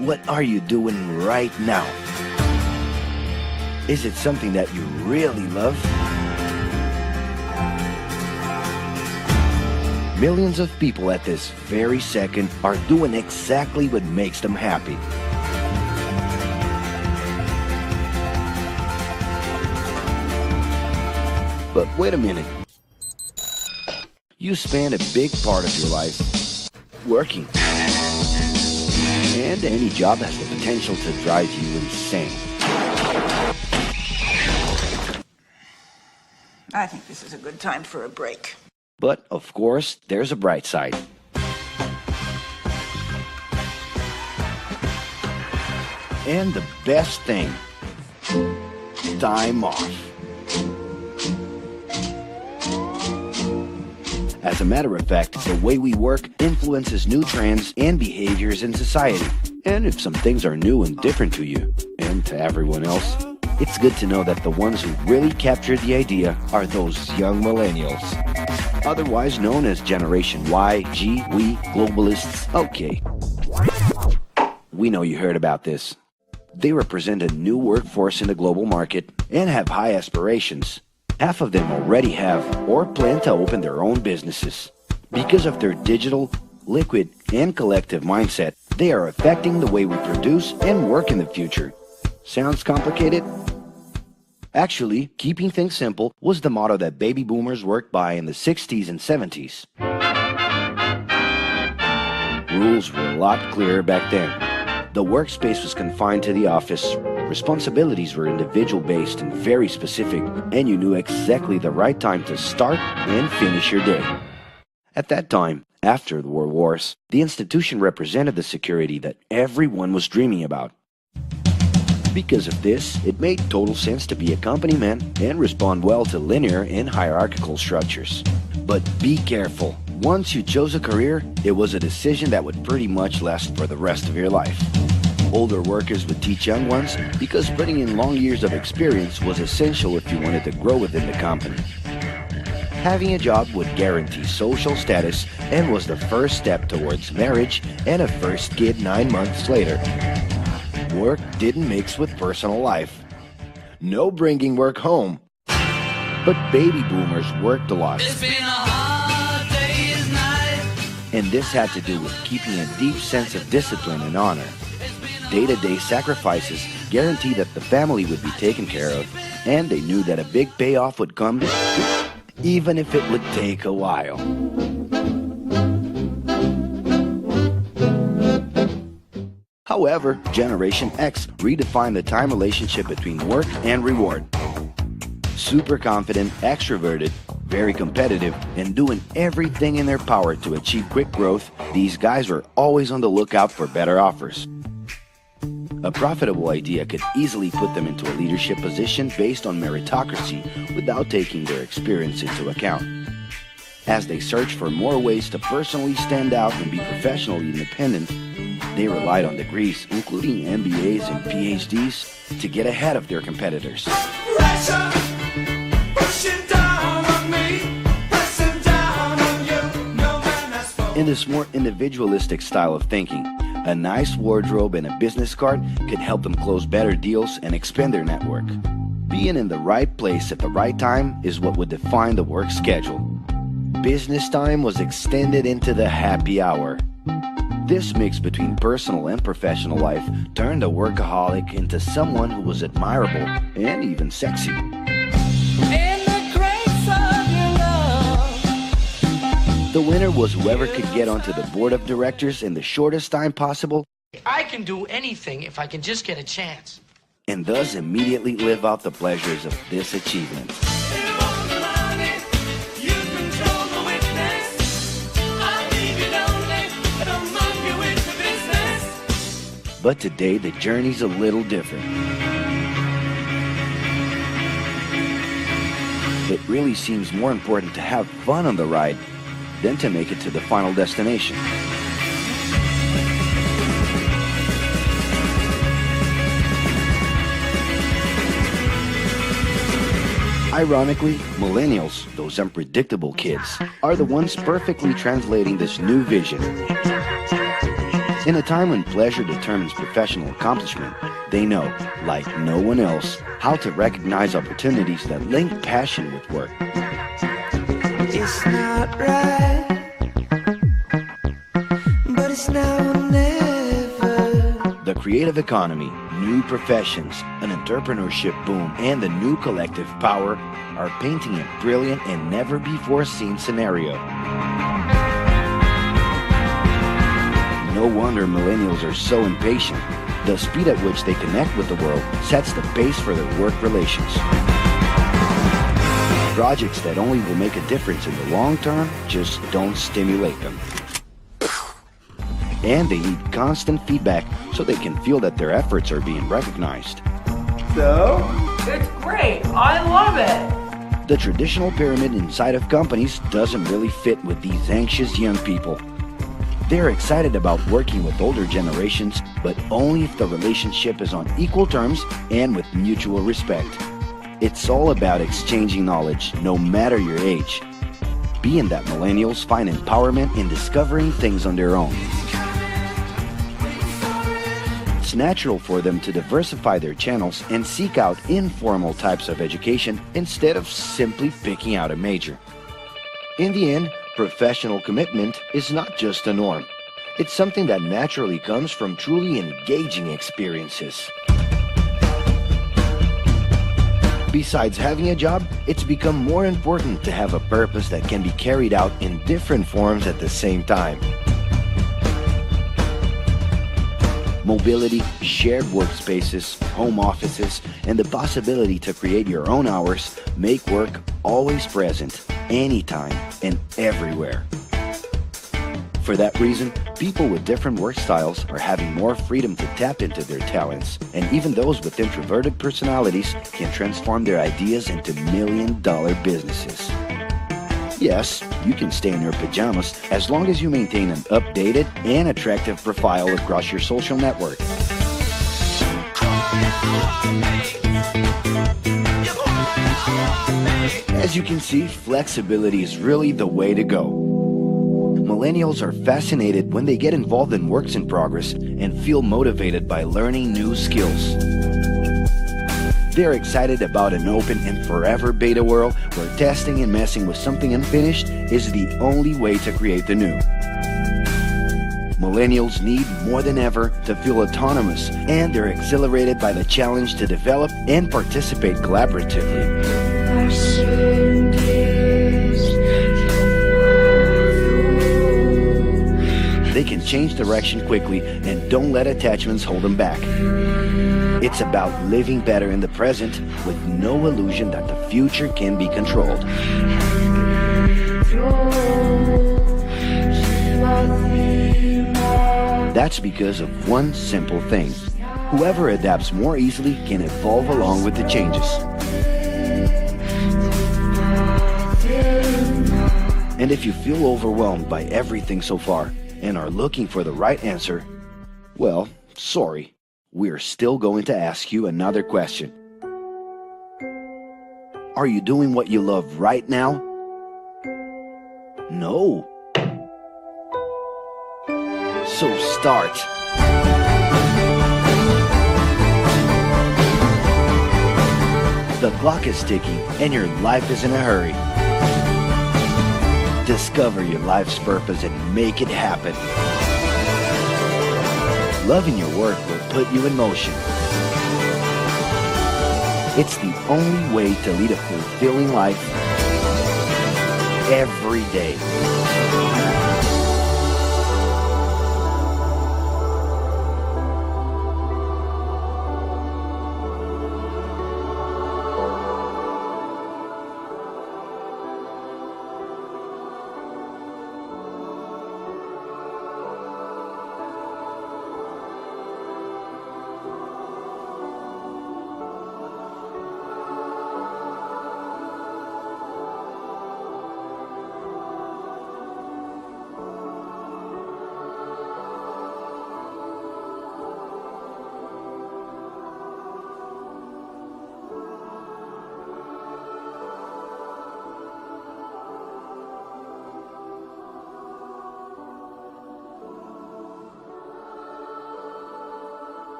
What are you doing right now? Is it something that you really love? Millions of people at this very second are doing exactly what makes them happy. But wait a minute. You spend a big part of your life working. And any job has the potential to drive you insane. I think this is a good time for a break. But, of course, there's a bright side. And the best thing, time off. As a matter of fact, the way we work influences new trends and behaviors in society. And if some things are new and different to you, and to everyone else, it's good to know that the ones who really captured the idea are those young millennials. Otherwise known as Generation Y, G, we, globalists. Okay. We know you heard about this. They represent a new workforce in the global market and have high aspirations. Half of them already have or plan to open their own businesses. Because of their digital, liquid, and collective mindset, they are affecting the way we produce and work in the future. Sounds complicated? Actually, keeping things simple was the motto that baby boomers worked by in the 60s and 70s. Rules were a lot clearer back then. The workspace was confined to the office, responsibilities were individual-based and very specific, and you knew exactly the right time to start and finish your day. At that time, after the World Wars, the institution represented the security that everyone was dreaming about. Because of this, it made total sense to be a company man and respond well to linear and hierarchical structures. But be careful. Once you chose a career, it was a decision that would pretty much last for the rest of your life. Older workers would teach young ones because putting in long years of experience was essential if you wanted to grow within the company. Having a job would guarantee social status and was the first step towards marriage and a first kid 9 months later. Work didn't mix with personal life. No bringing work home. But baby boomers worked a lot. It's been a hard day's night. And this had to do with keeping a deep sense of discipline and honor. Day-to-day sacrifices guaranteed that the family would be taken care of, and they knew that a big payoff would come, even if it would take a while. However, Generation X redefined the time relationship between work and reward. Super confident, extroverted, very competitive, and doing everything in their power to achieve quick growth, these guys were always on the lookout for better offers. A profitable idea could easily put them into a leadership position based on meritocracy without taking their experience into account. As they searched for more ways to personally stand out and be professionally independent, they relied on degrees, including MBAs and PhDs, to get ahead of their competitors. Pressure, pushing down on me, pressing down on you. No man has spoken. In this more individualistic style of thinking, a nice wardrobe and a business card could help them close better deals and expand their network. Being in the right place at the right time is what would define the work schedule. Business time was extended into the happy hour. This mix between personal and professional life turned a workaholic into someone who was admirable and even sexy. In the grace of your love. The winner was whoever could get onto the board of directors in the shortest time possible I can do anything if I can just get a chance. and thus immediately live out the pleasures of this achievement. But today, the journey's a little different. It really seems more important to have fun on the ride than to make it to the final destination. Ironically, millennials, those unpredictable kids, are the ones perfectly translating this new vision. In a time when pleasure determines professional accomplishment, they know, like no one else, how to recognize opportunities that link passion with work. It's not right, but it's now or never. The creative economy, new professions, an entrepreneurship boom, and the new collective power are painting a brilliant and never-before-seen scenario. No wonder millennials are so impatient. The speed at which they connect with the world sets the pace for their work relations. Projects that only will make a difference in the long term just don't stimulate them. And they need constant feedback so they can feel that their efforts are being recognized. So? It's great. I love it. The traditional pyramid inside of companies doesn't really fit with these anxious young people. They're excited about working with older generations, but only if the relationship is on equal terms and with mutual respect. It's all about exchanging knowledge, no matter your age. Being that millennials find empowerment in discovering things on their own. It's natural for them to diversify their channels and seek out informal types of education instead of simply picking out a major. In the end, professional commitment is not just a norm. It's something that naturally comes from truly engaging experiences. Besides having a job, it's become more important to have a purpose that can be carried out in different forms at the same time. Mobility, shared workspaces, home offices, and the possibility to create your own hours make work always present, anytime and everywhere. For that reason, people with different work styles are having more freedom to tap into their talents, and even those with introverted personalities can transform their ideas into million-dollar businesses. Yes, you can stay in your pajamas as long as you maintain an updated and attractive profile across your social network. As you can see, flexibility is really the way to go. Millennials are fascinated when they get involved in works in progress and feel motivated by learning new skills. They're excited about an open and forever beta world where testing and messing with something unfinished is the only way to create the new. Millennials need more than ever to feel autonomous, and they're exhilarated by the challenge to develop and participate collaboratively. They can change direction quickly and don't let attachments hold them back. It's about living better in the present with no illusion that the future can be controlled. That's because of one simple thing. Whoever adapts more easily can evolve along with the changes. And if you feel overwhelmed by everything so far and are looking for the right answer, well, sorry. We're still going to ask you another question. Are you doing what you love right now? No. So start. The clock is ticking and your life is in a hurry. Discover your life's purpose and make it happen. Loving your work will put you in motion. It's the only way to lead a fulfilling life every day.